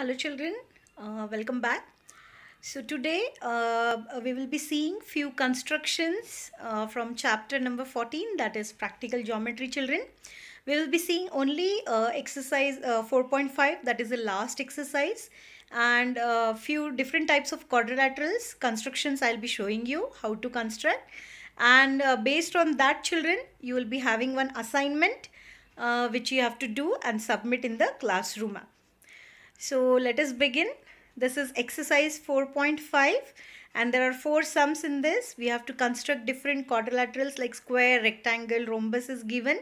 Hello children, welcome back. So today we will be seeing few constructions from chapter number 14, that is practical geometry children. We will be seeing only exercise 4.5, that is the last exercise, and few different types of quadrilaterals constructions I'll be showing you how to construct. And based on that children, you will be having one assignment which you have to do and submit in the classroom. So let us begin. This is exercise 4.5 and there are four sums in this. We have to construct different quadrilaterals like square, rectangle, rhombus is given,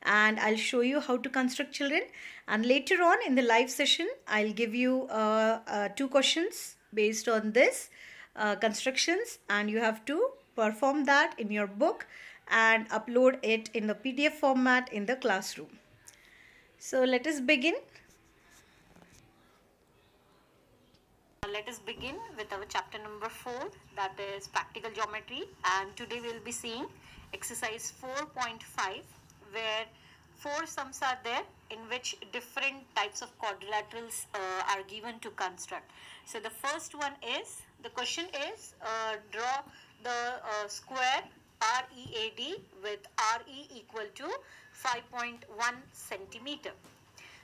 and I'll show you how to construct children. And later on in the live session, I'll give you two questions based on this constructions, and you have to perform that in your book and upload it in the PDF format in the classroom. So let us begin. Let us begin with our chapter number 4, that is practical geometry, and today we will be seeing exercise 4.5 where four sums are there in which different types of quadrilaterals are given to construct. So the first one is, the question is draw the square READ with RE equal to 5.1 centimeter.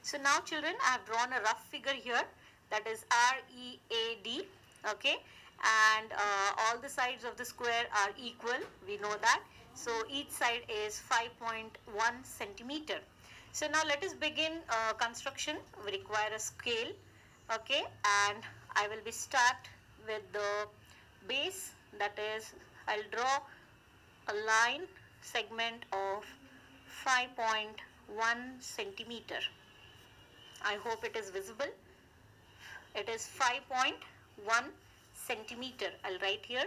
So now children, I have drawn a rough figure here, that is READ, okay, and all the sides of the square are equal, we know that. So each side is 5.1 centimeter. So now let us begin construction. We require a scale, okay, and I will be start with the base, that is I'll draw a line segment of 5.1 centimeter. I hope it is visible. It is 5.1 centimeter. I'll write here.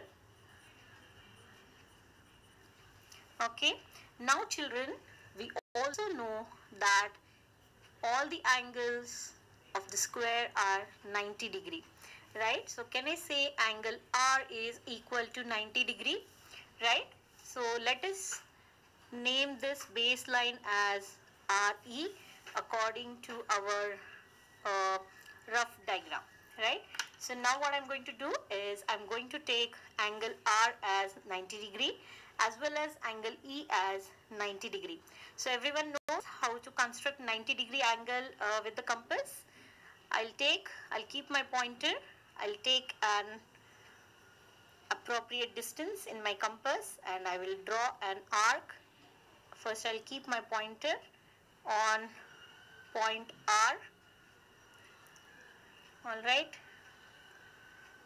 Okay. Now children, we also know that all the angles of the square are 90 degree. Right. So can I say angle R is equal to 90 degree? Right. So let us name this baseline as RE according to our rough diagram, right? So now what I'm going to do is I'm going to take angle R as 90 degree as well as angle E as 90 degree. So everyone knows how to construct 90 degree angle with the compass. I'll keep my pointer, I'll take an appropriate distance in my compass and I will draw an arc. First I'll keep my pointer on point R. Alright,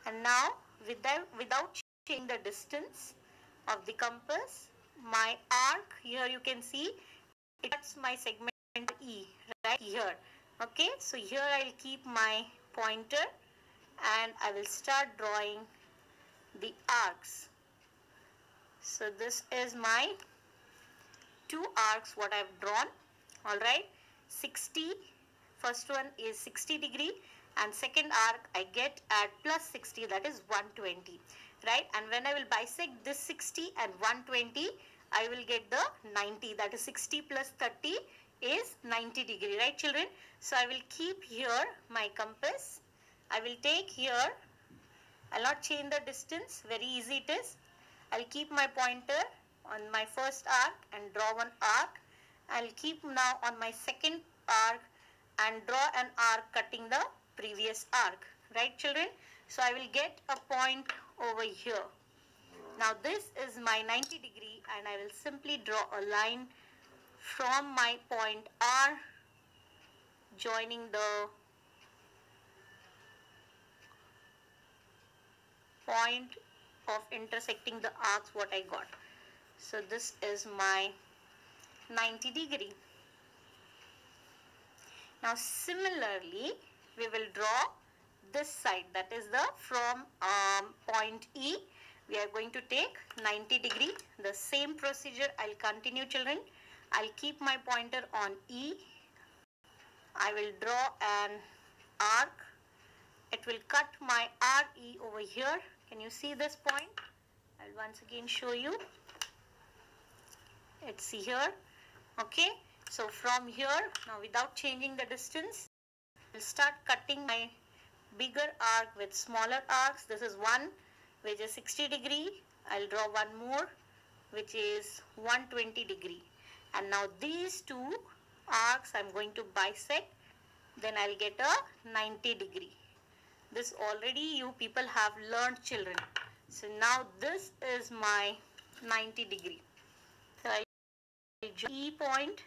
and now without changing the distance of the compass, my arc here you can see it cuts my segment E right here. Okay, so here I'll keep my pointer and I will start drawing the arcs. So this is my two arcs what I've drawn. Alright, 60, first one is 60 degree and second arc I get at plus 60, that is 120, right? And when I will bisect this 60 and 120, I will get the 90, that is 60 plus 30 is 90 degree, right children? So I will keep here my compass, I will take here, I'll not change the distance, very easy it is. I'll keep my pointer on my first arc and draw one arc. I'll keep now on my second arc and draw an arc cutting the previous arc, right children? So I will get a point over here. Now this is my 90 degree and I will simply draw a line from my point R joining the point of intersecting the arcs what I got. So this is my 90 degree. Now similarly, we will draw this side, that is the from point E, we are going to take 90 degree. The same procedure I'll continue children. I'll keep my pointer on E. I will draw an arc. It will cut my RE over here. Can you see this point? I'll once again show you. It's here. Okay. So from here, now without changing the distance, start cutting my bigger arc with smaller arcs. This is one which is 60 degree. I'll draw one more which is 120 degree. And now these two arcs I'm going to bisect. Then I'll get a 90 degree. This already you people have learned, children. So now this is my 90 degree. So I'll draw E point.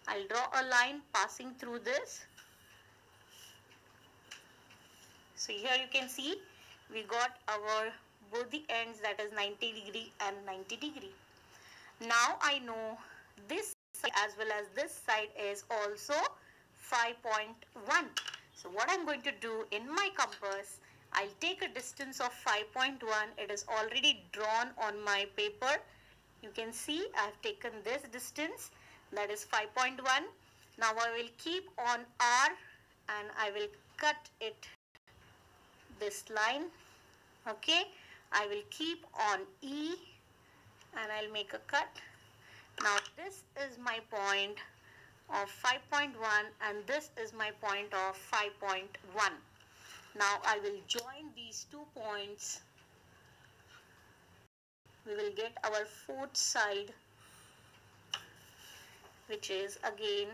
I'll draw a line passing through this. So here you can see we got our both the ends, that is 90 degree and 90 degree. Now I know this side as well as this side is also 5.1. So what I'm going to do in my compass, I'll take a distance of 5.1. It is already drawn on my paper. You can see I've taken this distance, that is 5.1. Now I will keep on R and I will cut it this line. Okay, I will keep on E and I'll make a cut. Now this is my point of 5.1 and this is my point of 5.1. Now I will join these 2 points. We will get our fourth side, which is again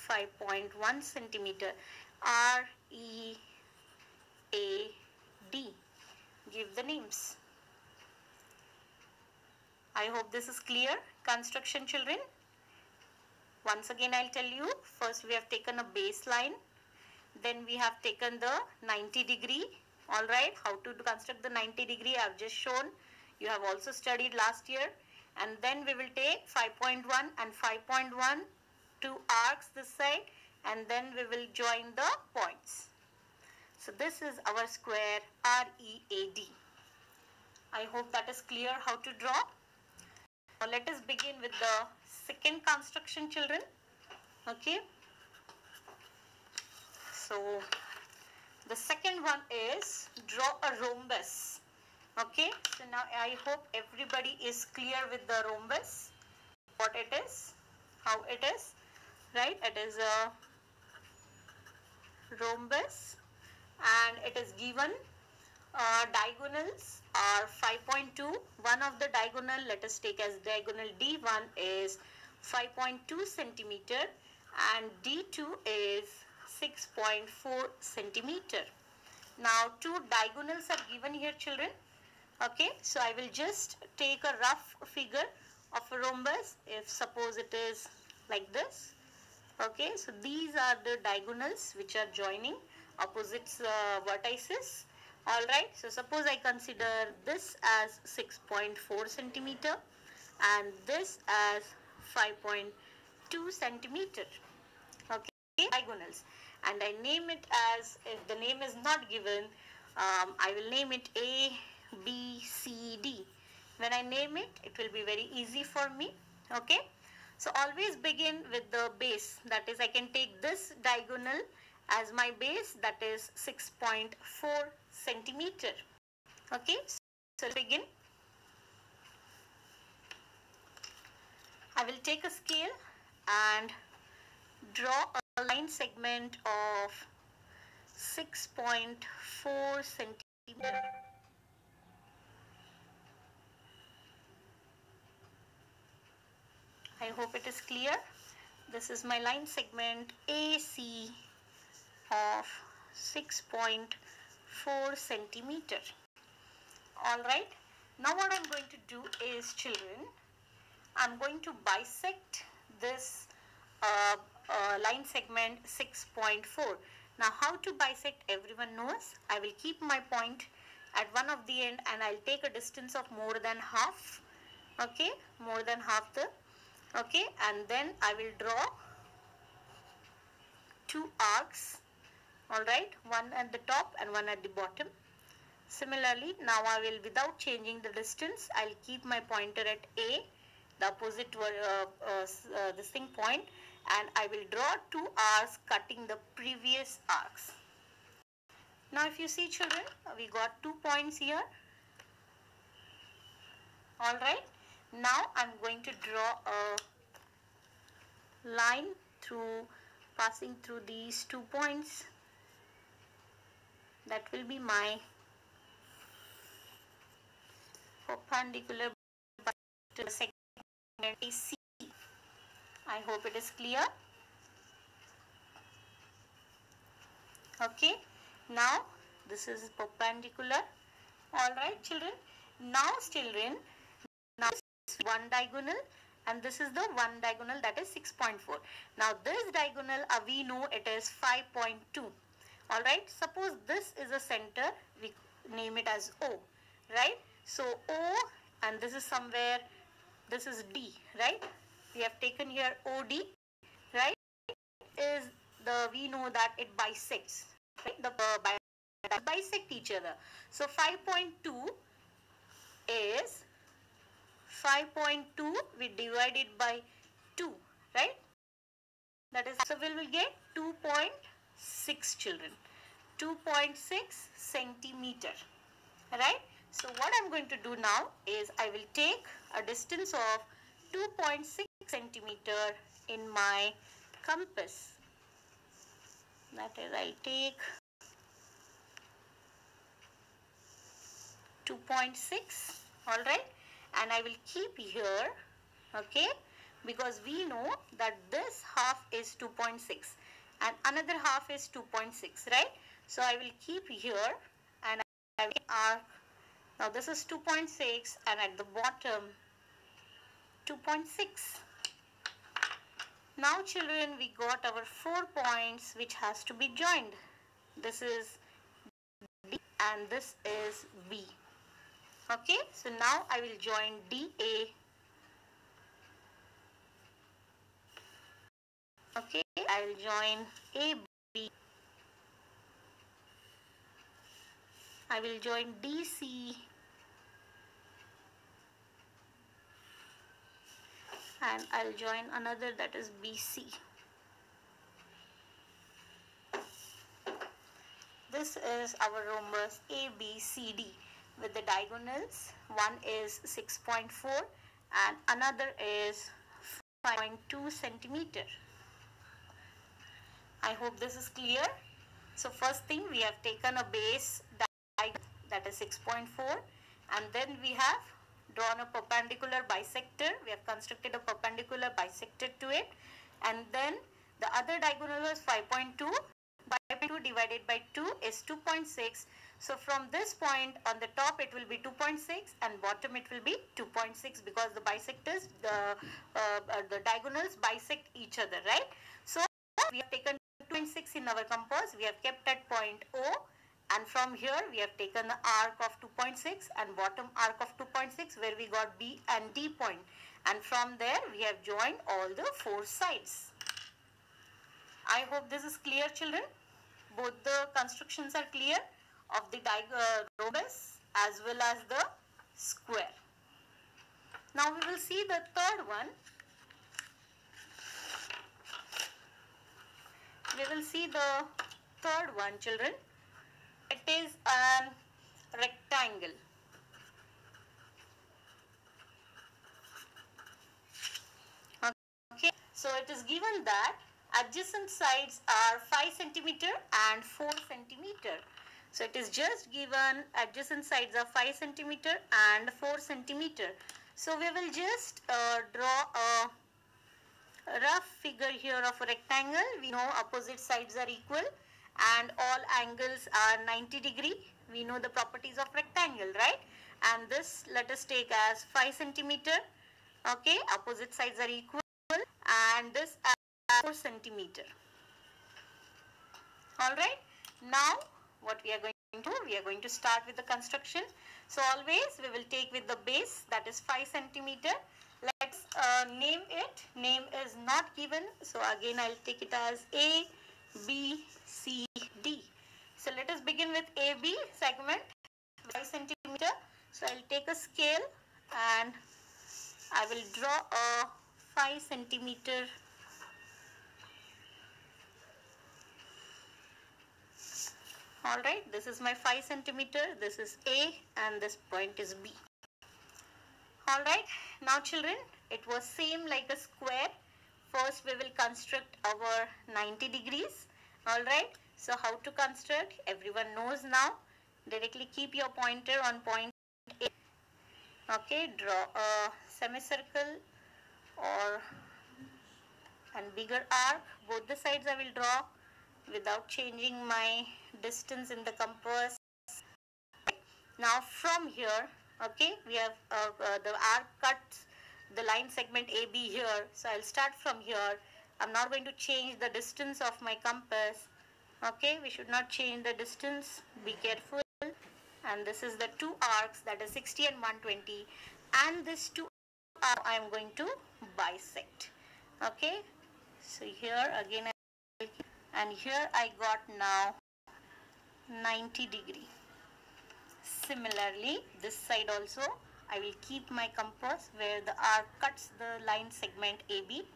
5.1 centimeter. R, E, A, D. Give the names. I hope this is clear. Construction, children. Once again I'll tell you, first we have taken a baseline, then we have taken the 90 degree. Alright, how to construct the 90 degree I have just shown. You have also studied last year. And then we will take 5.1 and 5.1, 2 arcs this side, and then we will join the points. So this is our square READ. I hope that is clear how to draw. Now let us begin with the second construction, children. Okay. So the second one is draw a rhombus. Okay. So now I hope everybody is clear with the rhombus. What it is, how it is, right? It is a rhombus and it is given diagonals are 5.2. One of the diagonal, let us take as diagonal D1 is 5.2 centimeter and D2 is 6.4 centimeter. Now 2 diagonals are given here, children. Okay, so I will just take a rough figure of a rhombus. If suppose it is like this. Okay, so these are the diagonals which are joining opposite vertices. Alright, so suppose I consider this as 6.4 centimeter and this as 5.2 centimeter. Okay, diagonals. And I name it as, if the name is not given, I will name it A, B, C, D. When I name it, it will be very easy for me. Okay, so always begin with the base. That is, I can take this diagonal as my base, that is 6.4 centimeter. Okay, so begin. I will take a scale and draw a line segment of 6.4 centimeter. I hope it is clear. This is my line segment AC of 6.4 centimeter. Alright, now what I'm going to do is, children, I'm going to bisect this line segment 6.4. Now how to bisect, everyone knows. I will keep my point at one of the end and I'll take a distance of more than half. Okay, more than half the, okay, and then I will draw 2 arcs. Alright, one at the top and one at the bottom. Similarly, now I will, without changing the distance, I'll keep my pointer at A, the opposite this thing point, and I will draw 2 arcs cutting the previous arcs. Now if you see, children, we got 2 points here. Alright, now I'm going to draw a line through, passing through these 2 points. that will be my perpendicular to the segment AC. I hope it is clear. Okay, now this is perpendicular. Alright children, now children, now this is one diagonal and this is the one diagonal, that is 6.4. Now this diagonal we know it is 5.2. Alright, suppose this is a center, we name it as O, right? So O, and this is somewhere, this is D, right? We have taken here OD, right? Is the, we know that it bisects, right? The bisect each other. So 5.2 is 5.2 we divide it by 2, right? That is, so we will get 2.6 children, 2.6 centimeter, right? So what I'm going to do now is I will take a distance of 2.6 centimeter in my compass. That is, I'll take 2.6, alright, and I will keep here, okay, because we know that this half is 2.6 and another half is 2.6, right? So I will keep here and I will arc. Now this is 2.6 and at the bottom 2.6. Now children, we got our 4 points which has to be joined. This is D and this is B. Okay, so now I will join DA. Okay, I will join AB. I will join DC. And I'll join another, that is BC. This is our rhombus ABCD with the diagonals. One is 6.4 and another is 5.2 centimeter. I hope this is clear. So first thing, we have taken a base diagonal, that is 6.4, and then we have drawn a perpendicular bisector. We have constructed a perpendicular bisector to it, and then the other diagonal was 5.2. 5.2 divided by 2 is 2.6. So from this point on the top it will be 2.6 and bottom it will be 2.6 because the bisectors, the diagonals bisect each other, right? So we have taken 2.6 in our compass. We have kept at point O, and from here we have taken the arc of 2.6 and bottom arc of 2.6 where we got B and D point, and from there we have joined all the 4 sides. I hope this is clear children. Both the constructions are clear of the rhombus as well as the square. Now we will see the third one. We will see the third one children. It is a rectangle. Okay, so it is given that adjacent sides are 5 centimeter and 4 centimeter. So it is just given adjacent sides are 5 centimeter and 4 centimeter. So we will just draw a rough figure here of a rectangle. We know opposite sides are equal and all angles are 90 degree. We know the properties of rectangle, right? And this let us take as 5 centimeter. Okay, opposite sides are equal, and this 4 centimeter. Alright, now what we are going to do, we are going to start with the construction. So always we will take with the base, that is 5 centimeter. Let's name it. Name is not given, so again I'll take it as A, B, C, D. So let us begin with AB segment, 5 centimeter. So I'll take a scale and I will draw a 5 centimeter Alright, this is my 5 centimeter, this is A and this point is B. Alright, now children, it was same like a square. First we will construct our 90 degrees. Alright, So how to construct? Everyone knows now. Directly keep your pointer on point A. Okay, draw a semicircle or and bigger arc. Both the sides I will draw without changing my distance in the compass. Now from here, okay, we have the arc cuts the line segment AB here. So I'll start from here. I'm not going to change the distance of my compass. Okay, we should not change the distance. Be careful. And this is the two arcs, that is 60 and 120. And this two arcs I am going to bisect. Okay, so here again, and here I got now 90 degree. Similarly, this side also I will keep my compass where the arc cuts the line segment AB.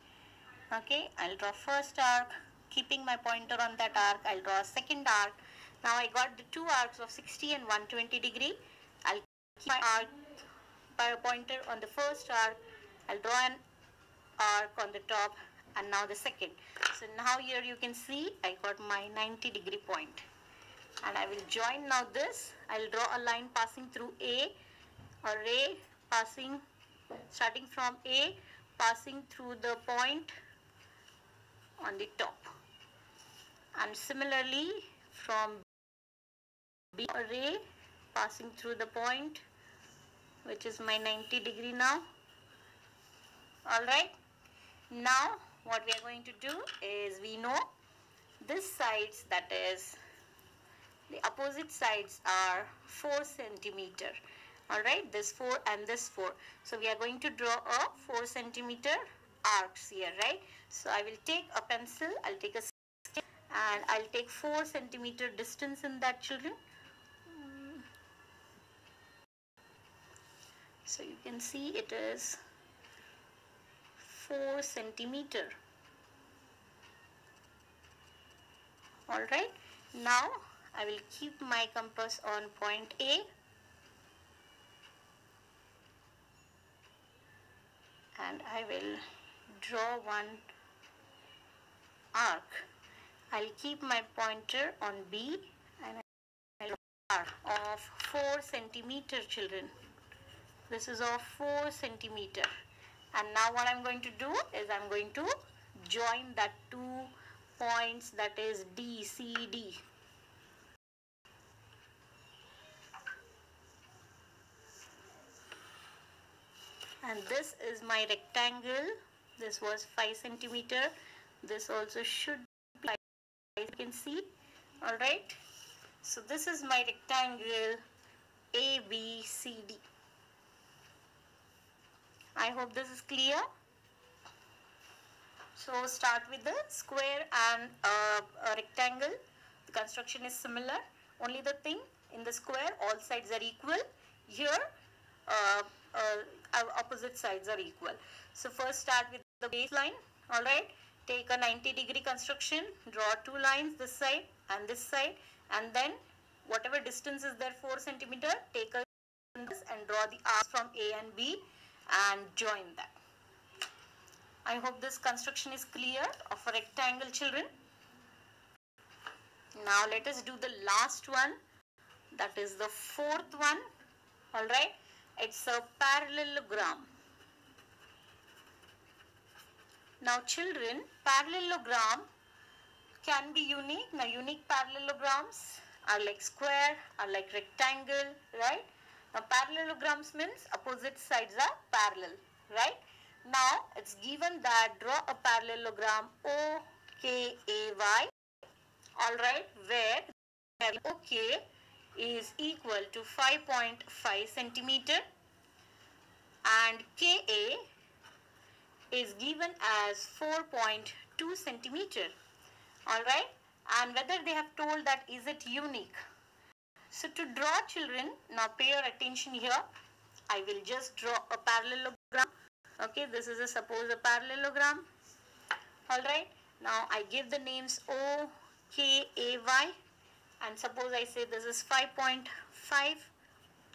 Okay, I'll draw first arc, keeping my pointer on that arc. I'll draw a second arc. Now I got the two arcs of 60 and 120 degree. I'll keep my arc by a pointer on the first arc. I'll draw an arc on the top, and now the second. So now here you can see I got my 90 degree point. And I will join now this. I'll draw a line passing through A, a ray passing, starting from A, passing through the point on the top. And similarly from B, a ray passing through the point, which is my 90 degree now. Alright. Now what we are going to do is, we know this sides, that is the opposite sides, are 4 centimeter. Alright, this 4 and this 4. So we are going to draw a 4 centimeter arcs here, right? So I will take a pencil, I'll take a scale, and I'll take 4 centimeter distance in that, children. So you can see it is 4 centimeter. Alright, now I will keep my compass on point A, and I will draw one arc. I'll keep my pointer on B, and I'll draw an arc of 4 centimeter, children. This is of 4 centimeter. And now what I'm going to do is, I'm going to join that two points, that is D, C, D. And this is my rectangle. This was 5 centimeter. This also should be 5, you can see. Alright. So this is my rectangle ABCD. I hope this is clear. So start with the square and a rectangle. The construction is similar. Only the thing, in the square all sides are equal. Here opposite sides are equal. So first start with the baseline. Alright, take a 90 degree construction, draw two lines, this side, and then whatever distance is there, 4 centimeter, take a and draw the arcs from A and B and join that. I hope this construction is clear of a rectangle, children. Now let us do the last one, that is the fourth one. Alright, it's a parallelogram. Now children, parallelogram can be unique. Now unique parallelograms are like square, are like rectangle, right? Now parallelograms means opposite sides are parallel, right? Now it's given that draw a parallelogram OKAY, alright, where OK is equal to 5.5 centimeter and KA is given as 4.2 centimeter. Alright, and whether they have told that is it unique. So to draw, children, now pay your attention here. I will just draw a parallelogram. Okay, this is suppose a parallelogram. Alright, now I give the names OKAY, and suppose I say this is 5.5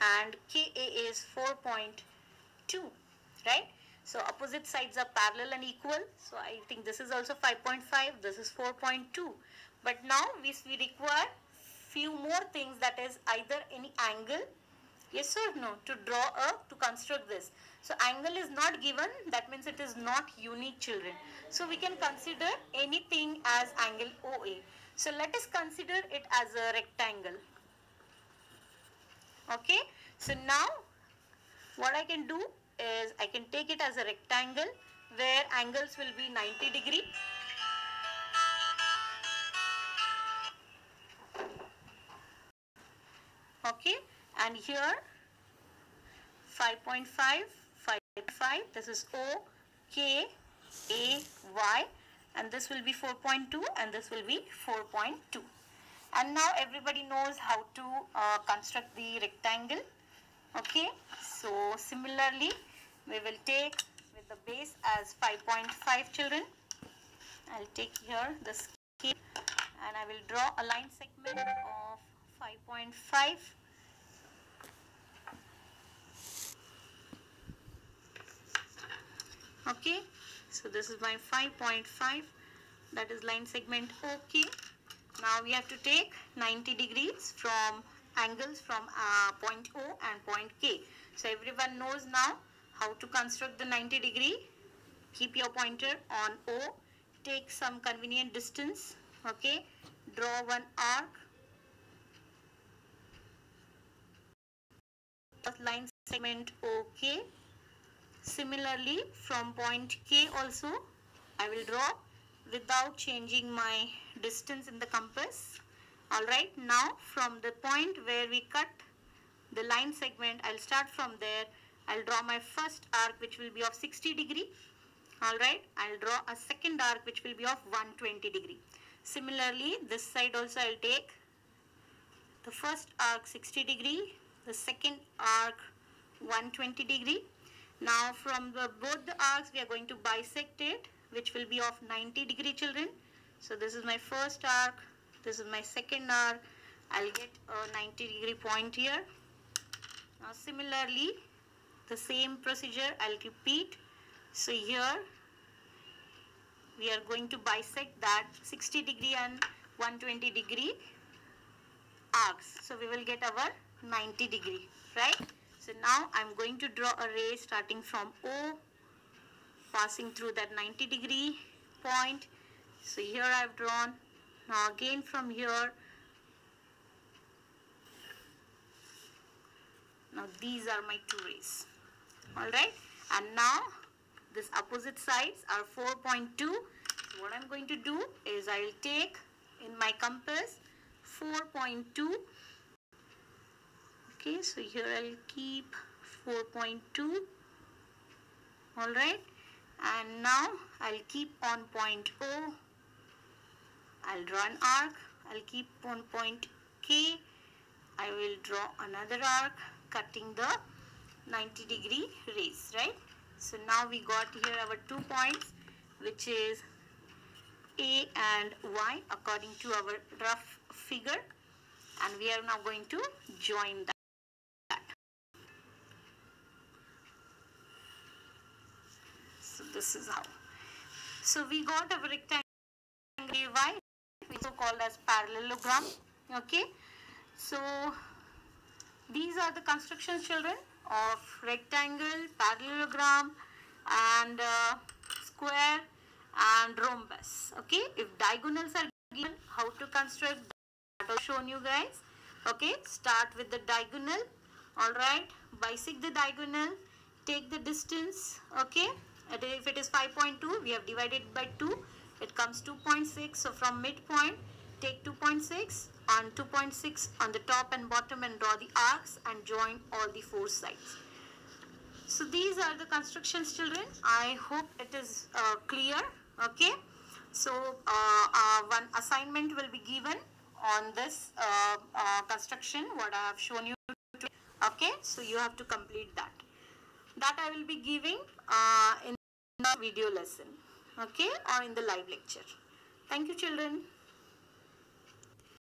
and KA is 4.2, right? So opposite sides are parallel and equal. So I think this is also 5.5, this is 4.2. But now we require few more things, that is either any angle, yes or no, to construct this. So angle is not given, that means it is not unique, children. So we can consider anything as angle OA. So let us consider it as a rectangle. Okay, so now what I can do is I can take it as a rectangle where angles will be 90 degree. Okay, and here 5.5, 5, this is O, K, A, Y, and this will be 4.2 and this will be 4.2. And now everybody knows how to construct the rectangle. Okay, so similarly we will take with the base as 5.5, children. I'll take here the scale and I will draw a line segment of 5.5. Okay, so this is my 5.5, that is line segment OK. Now we have to take 90 degrees from angles from point O and point K. So everyone knows now how to construct the 90 degree. Keep your pointer on O, take some convenient distance, okay, draw one arc, line segment OK. Similarly from point K also I will draw without changing my distance in the compass. Alright, now from the point where we cut the line segment, I'll start from there. I'll draw my first arc which will be of 60 degree. Alright, I'll draw a second arc which will be of 120 degree. Similarly, this side also I'll take the first arc 60 degree, the second arc 120 degree. Now from both the arcs we are going to bisect it, which will be of 90 degree, children. So this is my first arc, this is my second arc. I'll get a 90 degree point here. Now similarly the same procedure I'll repeat. So here we are going to bisect that 60 degree and 120 degree arcs. So we will get our 90 degree, right? So now I'm going to draw a ray starting from O, passing through that 90 degree point. So here I've drawn. Now again from here. Now these are my two rays. Alright. And now this opposite sides are 4.2. So what I'm going to do is I will take in my compass 4.2. Okay, so here I'll keep 4.2. Alright, and now I'll keep on point O. I'll draw an arc. I'll keep on point K. I will draw another arc cutting the 90 degree rays, right? So now we got here our 2 points, which is A and Y according to our rough figure, and we are now going to join that. So this is how. So we got our rectangle Y, which is called as parallelogram. Okay. So these are the constructions, children, of rectangle, parallelogram, and square and rhombus. Okay. If diagonals are given, how to construct that I've shown you guys. Okay. Start with the diagonal. Alright. Bisect the diagonal. Take the distance. Okay. If it is 5.2, we have divided by 2. It comes 2.6. So from midpoint, take 2.6 and 2.6 on the top and bottom and draw the arcs and join all the 4 sides. So these are the constructions, children. I hope it is clear. Okay. So one assignment will be given on this construction what I have shown you today. Okay. So you have to complete that. That I will be giving in the video lesson. Okay, or in the live lecture. Thank you, children.